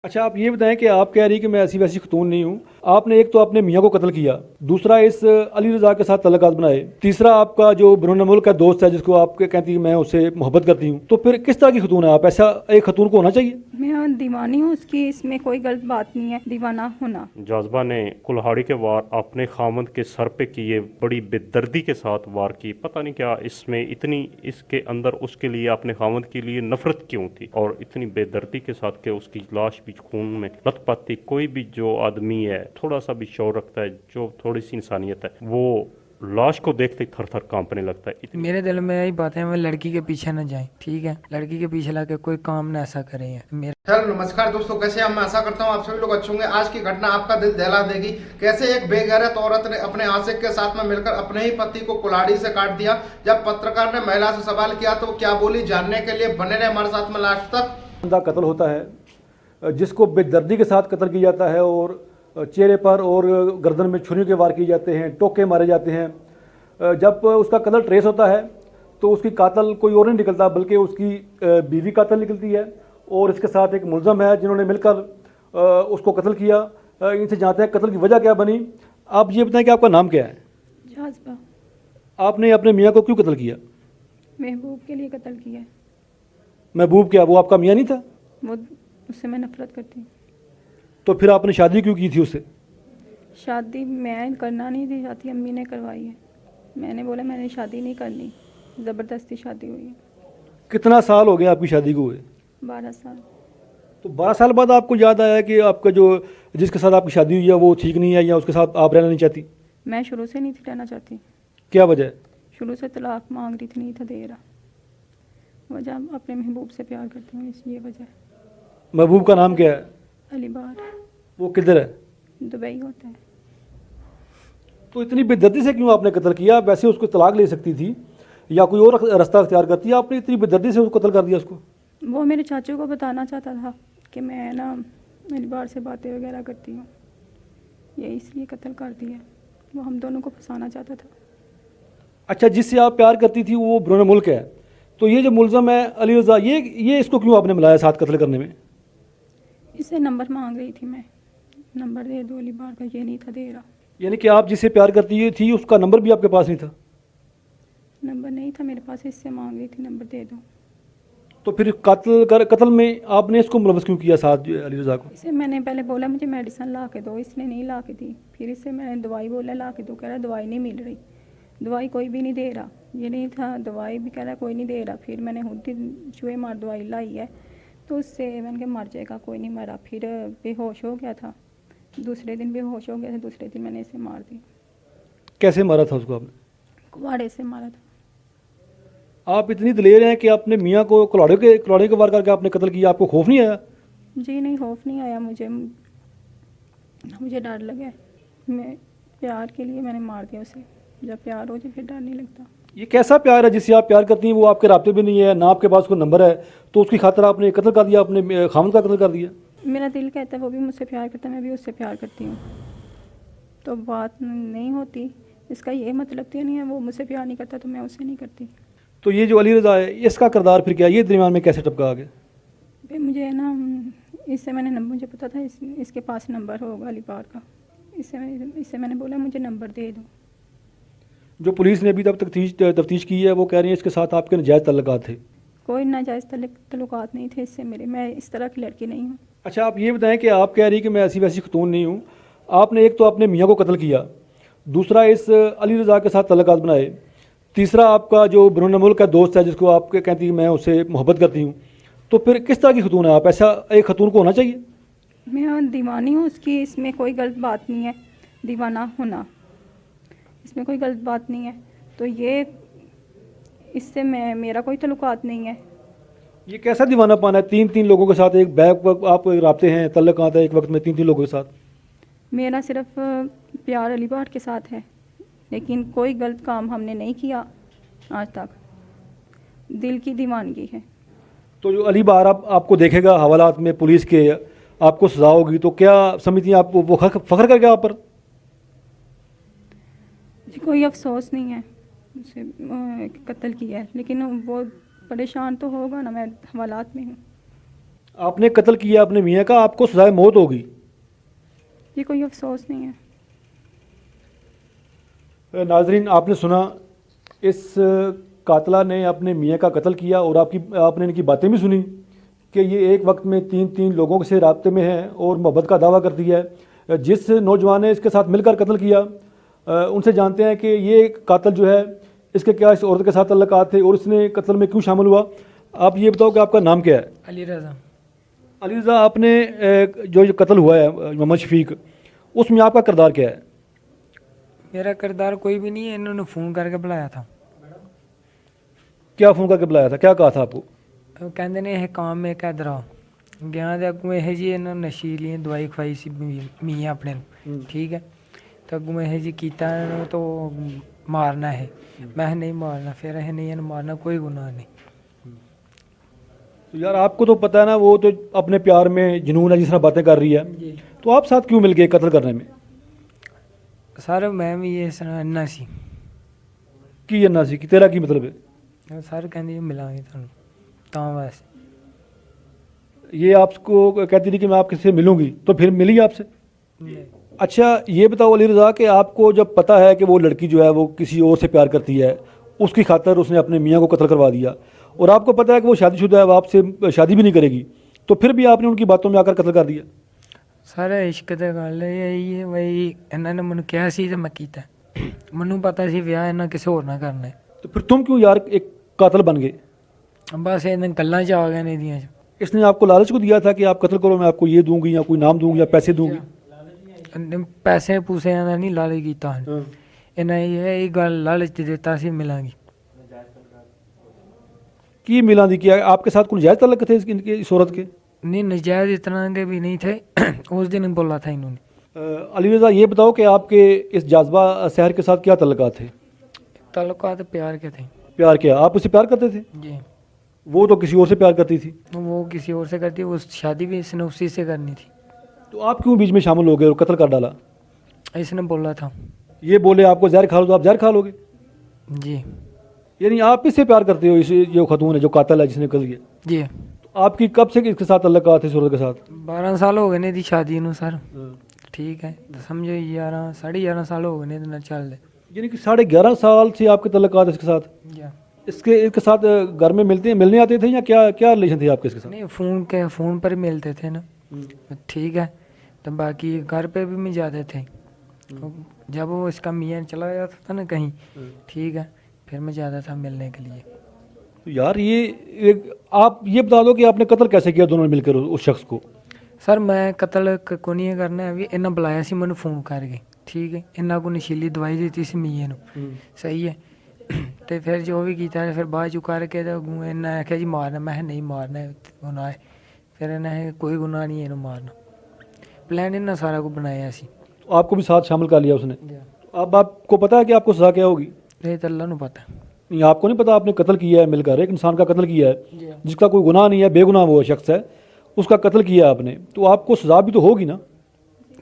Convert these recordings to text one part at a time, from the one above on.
अच्छा, आप ये बताएं कि आप कह रही कि मैं ऐसी वैसी खतून नहीं हूँ। आपने एक तो अपने मियाँ को कत्ल किया, दूसरा इस अली रज़ा के साथ तल्लुकात बनाए, तीसरा आपका जो बिरून मुल्क का दोस्त है जिसको आप कहती है मैं उससे मोहब्बत करती हूँ, तो फिर किस तरह की खतून है आप? ऐसा एक खतून को होना चाहिए? मैं दीवानी हूँ उसकी, इसमें कोई गलत बात नहीं है दीवाना होना। जाज़बा ने कुल्हाड़ी के वार अपने खामद के सर पे किए, बड़ी बेदर्दी के साथ वार की। पता नहीं क्या इसमें इतनी इसके अंदर उसके लिए अपने खामद के लिए नफरत क्यों थी, और इतनी बेदर्दी के साथ कि उसकी लाश भी खून में लथपथ थी। कोई भी जो आदमी है थोड़ा सा भी शौर रखता है, जो थोड़ी सी इंसानियत है, वो लाश को देखते थर थर कांपने लगता है। मेरे दिल में यही बात है, मैं लड़की के पीछे न जाए, ठीक है? लड़की के पीछे लगे कोई काम न ऐसा करे। हेलो नमस्कार दोस्तों, कैसे हैं? मैं आशा करता हूं आप सभी लोग अच्छे होंगे। आज की घटना आपका दिल दहला देगी। कैसे एक बेगैरत औरत ने अपने आशिक के साथ में मिलकर अपने ही पति को कुल्हाड़ी से काट दिया। जब पत्रकार ने महिला से सवाल किया तो क्या बोली, जानने के लिए बने रहे हमारे साथ में लास्ट तक। बंदा कत्ल होता है जिसको बेदर्दी के साथ कत्ल किया जाता है, और चेहरे पर और गर्दन में छुरियों के वार किए जाते हैं, टोके मारे जाते हैं। जब उसका कत्ल ट्रेस होता है तो उसकी कातल कोई और नहीं निकलता बल्कि उसकी बीवी कातल निकलती है, और इसके साथ एक मुलज़म है जिन्होंने मिलकर उसको कत्ल किया। इनसे जानते हैं कत्ल की वजह क्या बनी। आप ये बताएं कि आपका नाम क्या है? जाज़बा। आपने अपने मियाँ को क्यों कत्ल किया? महबूब के लिए कत्ल किया। महबूब क्या, वो आपका मियाँ नहीं था? वो उससे मैं नफरत करती हूँ। तो फिर आपने शादी क्यों की थी उससे? शादी मैं करना नहीं थी चाहती, अम्मी ने करवाई है। मैंने बोला मैंने शादी नहीं करनी, ज़बरदस्ती शादी हुई है। कितना साल हो गया आपकी शादी को हुए? 12 साल। तो 12 साल बाद आपको याद आया कि आपका जो जिसके साथ आपकी शादी हुई है वो ठीक नहीं है, या उसके साथ आप रहना नहीं चाहती? मैं शुरू से नहीं थी रहना चाहती। क्या वजह है? शुरू से तलाक मांग रही थी, नहीं था दे रहा। वजह अपने महबूब से प्यार करती हूँ, इसलिए वजह। महबूब का नाम क्या है? अली बार। वो किधर है? दुबई होता है। तो इतनी बेदर्दी से क्यों आपने कत्ल किया? वैसे उसको तलाक ले सकती थी या कोई और रास्ता अख्तियार करती है, आपने इतनी बेदर्दी से उसको कत्ल कर दिया उसको? वो मेरे चाचू को बताना चाहता था कि मैं ना अली बार से बातें वगैरह करती हूँ, ये इसलिए कत्ल कर दिया। वो हम दोनों को फंसाना चाहता था। अच्छा, जिससे आप प्यार करती थी वो बिरून मुल्क है, तो ये जो मुलज़म है अली रज़ा, ये इसको क्यों आपने मिलाया साथ कत्ल करने में? इससे नंबर मांग रही थी मैं, नंबर दे दो अली बार का, ये नहीं था दे रहा। यानी कि आप जिससे प्यार करती थी उसका नंबर भी आपके पास नहीं था? नंबर नहीं था मेरे पास, इससे मांग रही थी नंबर दे दो। तो फिर कत्ल में आपने इसको मुलव्वस क्यों किया साथ अली रज़ा को? इसे मैंने पहले बोला मुझे मेडिसिन ला के दो, इसने नहीं ला के दी। फिर इससे मैंने दवाई बोला ला के दो, कह रहा दवाई नहीं मिल रही, दवाई कोई भी नहीं दे रहा। ये नहीं था, दवाई भी कह रहा कोई नहीं दे रहा। फिर मैंने खुद ही चूहे मार दवाई लाई है, तो उससे मैंने कहा मर जाएगा, कोई नहीं मरा। फिर बेहोश हो गया था, दूसरे दिन बेहोश हो गया था, दूसरे दिन मैंने इसे मार दिया। कैसे मारा था उसको आपने? कुहाड़े से मारा था। आप इतनी दिलेर हैं कि आपने मियाँ को कुल्हाड़े के वार करके आपने कत्ल किया, आपको खौफ नहीं आया? जी नहीं, खौफ नहीं आया मुझे डर लगा। मैं प्यार के लिए मैंने मार दिया उसे। जब प्यार हो जाए फिर डर नहीं लगता। ये कैसा प्यार है जिससे आप प्यार करती हैं? वो आपके राब्ते भी नहीं है, ना आपके पास कोई नंबर है, तो उसकी खातिर आपने कत्ल कर दिया, अपने खामद का कत्ल कर दिया? मेरा दिल कहता है वो भी मुझसे प्यार करता है, मैं भी उससे प्यार करती हूँ, तो बात नहीं होती। इसका ये मतलब तो नहीं है वो मुझसे प्यार नहीं करता तो मैं उससे नहीं करती। तो ये जो अली रज़ा है इसका किरदार फिर क्या, ये दरमियान में कैसे टपका आ गया? फिर मुझे ना इससे मैंने नंबर, मुझे पता था इसके पास नंबर होगा अली बार का। इससे मैंने बोला मुझे नंबर दे दो। जो पुलिस ने अभी तक तफ्तीश की है वो कह रही है इसके साथ आपके नाजायज़ तल्लुकात थे। कोई नाजायज़ तल्लुकात नहीं थे इससे मेरे, मैं इस तरह की लड़की नहीं हूँ। अच्छा, आप ये बताएं कि आप कह रही कि मैं ऐसी वैसी खतून नहीं हूँ। आपने एक तो अपने मियाँ को कत्ल किया, दूसरा इस अली रज़ा के साथ तल्लुकात बनाए, तीसरा आपका जो बिरून मुल्क का दोस्त है जिसको आप कहती है मैं उससे मोहब्बत करती हूँ, तो फिर किस तरह की खतून है आप? ऐसा एक खतून को होना चाहिए? मैं दीवानी हूँ उसकी, इसमें कोई गलत बात नहीं है दीवाना होना, इसमें कोई गलत बात नहीं है। तो ये इससे मेरा कोई तल्लुकात नहीं है। ये कैसा दीवाना पाना है? 3 लोगों के साथ एक बैग आप राब्ते हैं, तल्लुकात है एक वक्त में 3 लोगों के साथ। मेरा सिर्फ प्यार अली बार के साथ है, लेकिन कोई गलत काम हमने नहीं किया आज तक, दिल की दीवानगी है। तो जो अली बार आपको देखेगा हवालात में पुलिस के, आपको सजा होगी, तो क्या समझती हैं आप वो फ़ख्र करके आप पर? जी कोई अफसोस नहीं है उसे कत्ल किया है, लेकिन वो परेशान तो होगा ना, मैं हवालात में हूँ। आपने कत्ल किया अपने मियाँ का, आपको सजाए मौत होगी। ये कोई अफसोस नहीं है। नाजरीन, आपने सुना, इस कातला ने अपने मियाँ का कत्ल किया और आपने इनकी बातें भी सुनी कि ये एक वक्त में 3 लोगों से राब्ते में है और मोहब्बत का दावा करती है। जिस नौजवान ने इसके साथ मिलकर कत्ल किया, उनसे जानते हैं कि ये कातिल जो है, इसके क्या इस औरत के साथ तल्लुकात थे और इसने कत्ल में क्यों शामिल हुआ। आप ये बताओ कि आपका नाम क्या है? अली रज़ा। अली रज़ा, आपने जो कत्ल हुआ है मोहम्मद शफीक, उसमें आपका किरदार क्या है? मेरा किरदार कोई भी नहीं है, इन्होंने फ़ोन करके बुलाया था। क्या फ़ोन करके बुलाया था, क्या कहा था आपको? ਉਹ ਕਹਿੰਦੇ ਨੇ ਇਹ ਕੰਮ ਮੈਂ ਕਿਧਰ ਆ ਗਿਆ ਤੇ ਅੱਗੋਂ ਇਹ ਜੀ ਇਹਨਾਂ ਨੂੰ ਨਸ਼ੀਲੀ ਦਵਾਈ ਖਵਾਈ ਸੀ ਮੀਆਂ ਆਪਣੇ ਨੂੰ, ਠੀਕ ਹੈ। ਤਾਂ ਅੱਗੋਂ ਇਹ ਜੀ ਕੀਤਾ ਇਹਨਾਂ ਨੂੰ ਤਾਂ ਮਾਰਨਾ ਹੈ। ਮੈਂ ਕਿਹਾ ਨਹੀਂ ਮਾਰਨਾ, ਫਿਰ ਇਹ ਨਹੀਂ ਇਹਨੂੰ ਮਾਰਨਾ, ਕੋਈ ਗੁਨਾਹ ਨਹੀਂ। तो यार, आपको तो पता है ना, वो तो अपने प्यार में जुनून है, जिस तरह बातें कर रही है, जी तो आप साथ क्यों मिल गए कत्ल करने में? सर मैं भी ये अन्ना सी की अन्ना सी कि तेरा की मतलब है? सर ਕਹਿੰਦੇ ਮਿਲਾਂਗੇ ਤੁਹਾਨੂੰ ਤਾਂ बस। ये आपको कहती थी कि मैं आपसे मिलूंगी, तो फिर मिली आपसे? अच्छा, ये बताओ अली रज़ा कि आपको जब पता है कि वो लड़की जो है वो किसी और से प्यार करती है, उसकी खातर उसने अपने मियाँ को कत्ल करवा दिया, और आपको पता है कि वो शादीशुदा है, वो आपसे शादी भी नहीं करेगी, तो फिर भी आपने उनकी बातों में आकर कत्ल कर दिया? सर इश्क ਦੀ ਗੱਲ ਇਹ ਬਈ ਇਹਨਾਂ ਨੇ ਮੈਨੂੰ ਕਿਹਾ ਸੀ ਤੇ ਮੈਂ ਕੀਤਾ। ਮੈਨੂੰ ਪਤਾ ਸੀ ਵਿਆਹ ਇਹਨਾਂ ਕਿਸੇ ਹੋਰ ਨਾਲ ਕਰਨਾ ਹੈ। तो फिर तुम क्यों यार एक कातिल बन गए? बस ਇਹਨਾਂ ਗੱਲਾਂ 'ਚ ਆ ਗਏ ਨੇ ਇਹਦੀਆਂ 'ਚ। इसने आपको लालच को दिया था कि आप कत्ल करो, मैं आपको ये दूंगी या कोई नाम दूंगी या पैसे दूंगी? ਪੈਸੇ ਪੂਸਿਆਂ ਦਾ ਨਹੀਂ ਲਾਲਚ ਕੀਤਾ ਹਨ। ਇਹਨਾਂ ਇਹ ਗੱਲ ਲਾਲਚ ਦੇ ਦਿੱਤਾ ਸੀ ਮਿਲਾਂਗੀ। की मिला दी किया? आपके साथ कोई जायज़ तल्लक थे इनके, इस औरत के? नहीं नजायज इतना के भी नहीं थे। उस दिन बोला था इन्होंने। अली रज़ा, ये बताओ कि आपके इस जाज़बा शहर के साथ क्या तल्लुकात थे? ताल्लुकात प्यार के थे। प्यार किया, आप उससे प्यार करते थे? जी। वो तो किसी और से प्यार करती थी। वो किसी और से करती, वो शादी भी इसने उसी से करनी थी। तो आप क्यों बीच में शामिल हो गए और कत्ल कर डाला? इसने बोला था। ये बोले आपको जहर खा लो तो आप जहर खा लोगे? जी। यानी आप इससे प्यार करते हो, इस जो खतून है जो कातिल है जिसने कत्ल किया? जी। तो आपकी कब से इसके साथ तल्लुकात थे, इस औरत के साथ? 12 साल हो गए ने दी शादी नू सर। ठीक है, तो समझो 11 साढ़े 11 साल हो गए ने ना चल। यानी कि 11.5 साल से आपके तल्लुकात इसके साथ? इसके साथ घर में मिलने आते थे या क्या क्या रिलेशन थे आपके इसके साथ? नहीं, फ़ोन पर मिलते थे ना। ठीक है, तो बाकी घर पे भी मैं जाते थे। जब वो इसका मियाँ चला जाता था ना कहीं, ठीक है, फिर मैं जाता था मिलने के लिए। तो यार आप ये बता दो कि आपने कत्ल कैसे किया दोनों ने मिलकर उस शख्स को? सर मैं कत्ल को नहीं करना है, इन्हें बुलाया सी मैंने फ़ोन करके, ठीक है। इन्हों को नशीली दवाई दी सी मियाँ नू, सही है। तो फिर जो भी किया, फिर बाद चु करके तो इन्हें आख्या जी मारना, मैं नहीं मारना गुनाह है। फिर इन्हें कोई गुनाह नहीं है इन्हें मारना। प्लान इन्हें सारा कुछ बनाया सी। तो आपको भी साथ शामिल कर लिया उसने? अब आपको पता है कि आपको सजा क्या होगी? ये तो अल्लाह नू पता। नहीं, आपको नहीं पता? आपने कत्ल किया है, मिलकर एक इंसान का कत्ल किया है जिसका कोई गुनाह नहीं है, बेगुनाह वो शख्स है, उसका कत्ल किया आपने, तो आपको सजा भी तो होगी ना?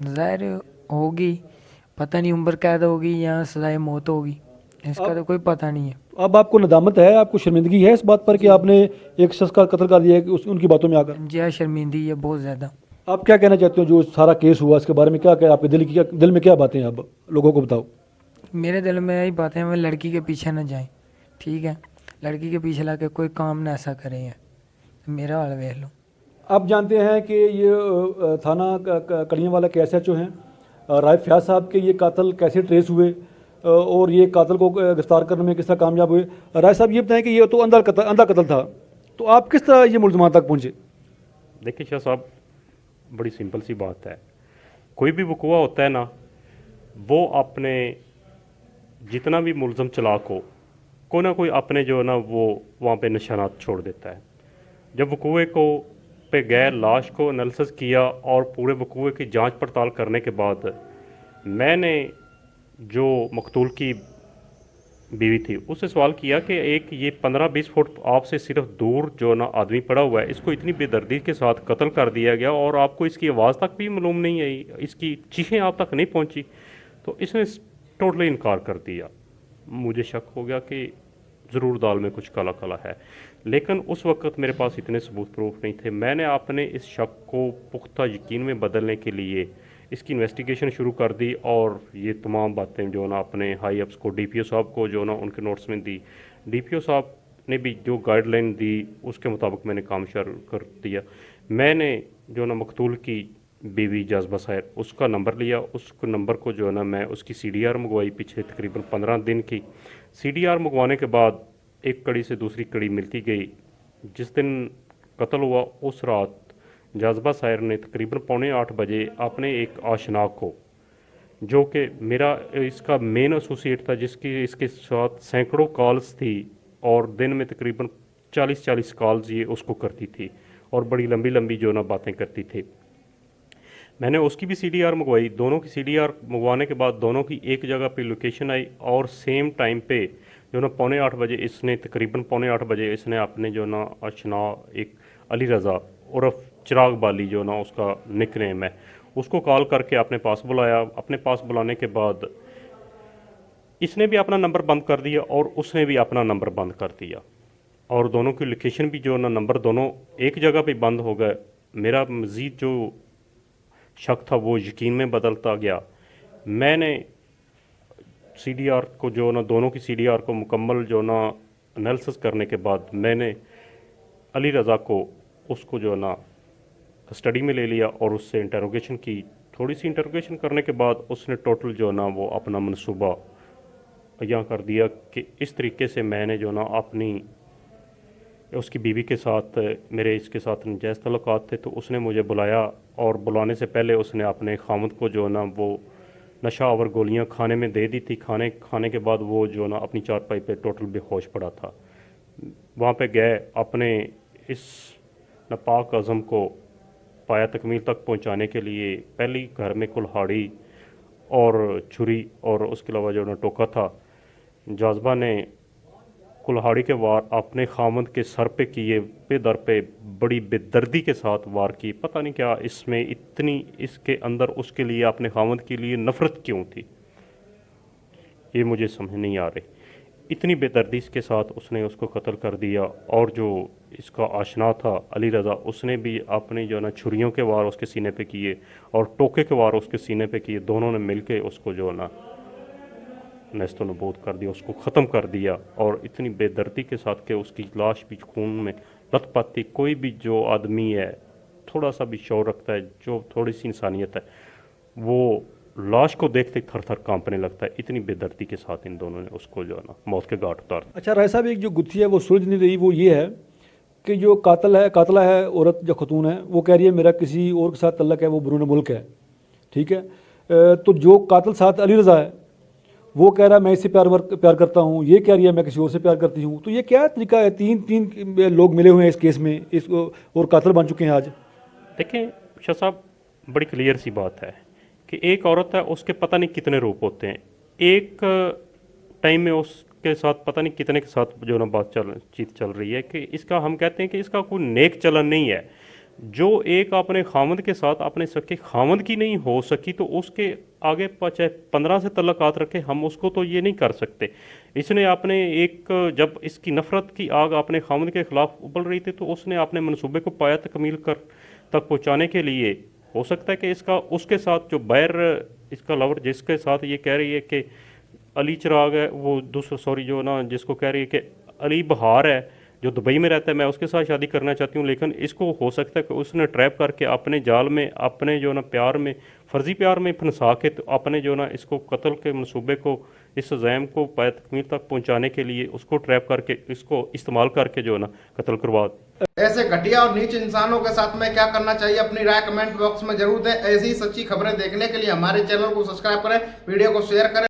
ज़ाहिर होगी, पता नहीं उम्र कैद होगी या सजाए मौत होगी, इसका तो कोई पता नहीं है। अब आपको नदामत है, आपको शर्मिंदगी है इस बात पर कि आपने एक शख्स का कत्ल कर दिया है, कि उनकी बातों में आकर? जी शर्मिंदगी है बहुत ज़्यादा। आप क्या कहना चाहते हो जो सारा केस हुआ इसके बारे में? क्या क्या आपके दिल में क्या बातें हैं? अब लोगों को बताओ। मेरे दिल में यही बातें हैं, मैं लड़की के पीछे न जाएं, ठीक है। लड़की के पीछे लाके कोई काम ना ऐसा करें है, मेरा हाल देख लो। आप जानते हैं कि ये थाना कड़ियाँ वाला के SHO हैं राय फयाज साहब के, ये कातिल कैसे ट्रेस हुए और ये कातिल को गिरफ्तार करने में किस तरह कामयाब हुए? राय साहब ये बताएं कि ये तो अंधा कत्ल था, तो आप किस तरह ये मुलजमान तक पहुँचे? देखिए शाह साहब, बड़ी सिंपल सी बात है, कोई भी वकूआ होता है ना, वो अपने जितना भी मुलजम चलाक हो, कोई ना कोई अपने जो है ना वो वहाँ पे निशानात छोड़ देता है। जब वकूए को पे गए, लाश को एनालिसिस किया और पूरे वकूए की जांच पड़ताल करने के बाद मैंने जो मकतूल की बीवी थी उससे सवाल किया कि एक ये 15-20 फुट आपसे सिर्फ दूर जो ना आदमी पड़ा हुआ है, इसको इतनी बेदर्दी के साथ कत्ल कर दिया गया और आपको इसकी आवाज़ तक भी मालूम नहीं आई, इसकी चीखें आप तक नहीं पहुंची, तो इसने टोटली इनकार कर दिया। मुझे शक हो गया कि ज़रूर दाल में कुछ काला काला है। लेकिन उस वक्त मेरे पास इतने सबूत प्रूफ नहीं थे। मैंने अपने इस शक को पुख्ता यकीन में बदलने के लिए इसकी इन्वेस्टिगेशन शुरू कर दी और ये तमाम बातें जो ना अपने हाई अप्स को, डीपीओ साहब को जो ना उनके नोट्स में दी। डीपीओ साहब ने भी जो गाइडलाइन दी उसके मुताबिक मैंने काम शुरू कर दिया। मैंने जो ना मकतूल की बीवी जाज़बा साहिर उसका नंबर लिया। उस नंबर को जो है ना मैं उसकी सीडीआर मंगवाई पिछले तकरीबन 15 दिन की। सीडीआर मंगवाने के बाद एक कड़ी से दूसरी कड़ी मिलती गई। जिस दिन कत्ल हुआ उस रात जाज़बा साहिर ने तकरीबन 7:45 बजे अपने एक आशना को, जो कि मेरा इसका मेन एसोसिएट था, जिसकी इसके साथ सैकड़ों कॉल्स थी और दिन में तकरीबन 40 कॉल्स ये उसको करती थी और बड़ी लंबी लंबी जो ना बातें करती थी। मैंने उसकी भी सीडीआर मंगवाई। दोनों की सीडीआर मंगवाने के बाद दोनों की एक जगह पे लोकेशन आई और सेम टाइम पे जो ना 7:45 बजे इसने तकरीबन 7:45 बजे इसने अपने जो ना अशना एक अली रज़ा उर्फ चिराग बाली जो ना उसका निक नेम है, उसको कॉल करके अपने पास बुलाया। अपने पास बुलाने के बाद इसने भी अपना नंबर बंद कर दिया और उसने भी अपना नंबर बंद कर दिया और दोनों की लोकेशन भी जो ना नंबर दोनों एक जगह पे बंद हो गए। मेरा मज़ीद जो शक था वो यकीन में बदलता गया। मैंने सीडीआर को जो ना दोनों की सीडीआर को मुकम्मल जो ना एनालिसिस करने के बाद मैंने अली रज़ा को उसको जो ना कस्टडी में ले लिया और उससे इंटरोगेशन की। थोड़ी सी इंटरोगेशन करने के बाद उसने टोटल जो ना वो अपना मनसूबा बयां कर दिया कि इस तरीके से मैंने जो ना अपनी उसकी बीवी के साथ मेरे इसके साथ नजायज़ तल्लुकात थे, तो उसने मुझे बुलाया और बुलाने से पहले उसने अपने खामद को जो ना वो नशा आवर गोलियां खाने में दे दी थी। खाने के बाद वो जो ना अपनी चारपाई पे टोटल बेहोश पड़ा था। वहाँ पे गए, अपने इस नापाक अज़म को पाया तकमील तक पहुँचाने के लिए पहली घर में कुल्हाड़ी और छुरी और उसके अलावा जो ना टोका था। जाज़बा ने कुल्हाड़ी के वार अपने खामद के सर पे किए, पे दर पे बड़ी बेदर्दी के साथ वार की। पता नहीं क्या इसमें इतनी इसके अंदर उसके लिए अपने खामद के लिए नफ़रत क्यों थी, ये मुझे समझ नहीं आ रही। इतनी बेदर्दी के साथ उसने उसको कत्ल कर दिया और जो इसका आशना था अली रज़ा उसने भी अपने जो ना छुरियों के वार उसके सीने पे किए और टोके के वार उसके सीने पे किए। दोनों ने मिलके उसको जो ना नेस्तो नबूद कर दिया, उसको ख़त्म कर दिया और इतनी बेदर्दी के साथ कि उसकी लाश भी खून में लथपथ थी। कोई भी जो आदमी है थोड़ा सा भी शौर रखता है, जो थोड़ी सी इंसानियत है, वो लाश को देखते थर थर कांपने लगता है। इतनी बेदर्दी के साथ इन दोनों ने उसको जो है ना मौत के घाट उतार दिया। अच्छा राय साहब, एक जो गुत्थी है वो सुलझ नहीं रही, वो ये है कि जो कातला है औरत जो खतून है, वो कह रही है मेरा किसी और के साथ तल्लक है, वो बरून मुल्क है, ठीक है। तो जो कातिल साथ अली रज़ा है वो कह रहा है मैं इससे प्यार करता हूँ, ये कह रही है मैं किसी और से प्यार करती हूँ। तो ये क्या तरीका है? तीन लोग मिले हुए हैं इस केस में, इस और कातिल बन चुके हैं आज। देखें शाह साहब, बड़ी क्लियर सी बात है कि एक औरत है, उसके पता नहीं कितने रूप होते हैं। एक टाइम में उसके साथ पता नहीं कितने के साथ जो ना चीत चल रही है कि इसका हम कहते हैं कि इसका कोई नेक चलन नहीं है। जो एक अपने खामद के साथ अपने सके खामद की नहीं हो सकी तो उसके आगे चाहे 15 से तल्लकात रखे, हम उसको तो ये नहीं कर सकते। इसने अपने एक जब इसकी नफ़रत की आग अपने खामद के ख़िलाफ़ उबल रही थी तो उसने अपने मनसूबे को पाया तकमील तक पहुँचाने के लिए, हो सकता है कि इसका उसके साथ जो बैर इसका लवर जिसके साथ ये कह रही है कि अली चिराग है, वो दूसरा जो ना जिसको कह रही है कि अली बहार है जो दुबई में रहता है, मैं उसके साथ शादी करना चाहती हूँ। लेकिन इसको हो सकता है कि उसने ट्रैप करके अपने जाल में, अपने जो ना प्यार में, फर्जी प्यार में फंसा के तो अपने जो ना इसको कत्ल के मनसूबे को, इस जैम को पाया तकमील तक पहुँचाने के लिए उसको ट्रैप करके इसको इस्तेमाल करके जो ना कत्ल करवा। ऐसे घटिया और नीच इंसानों के साथ में क्या करना चाहिए, अपनी राय कमेंट बॉक्स में जरूर दें। ऐसी सच्ची खबरें देखने के लिए हमारे चैनल को सब्सक्राइब करें, वीडियो को शेयर करें।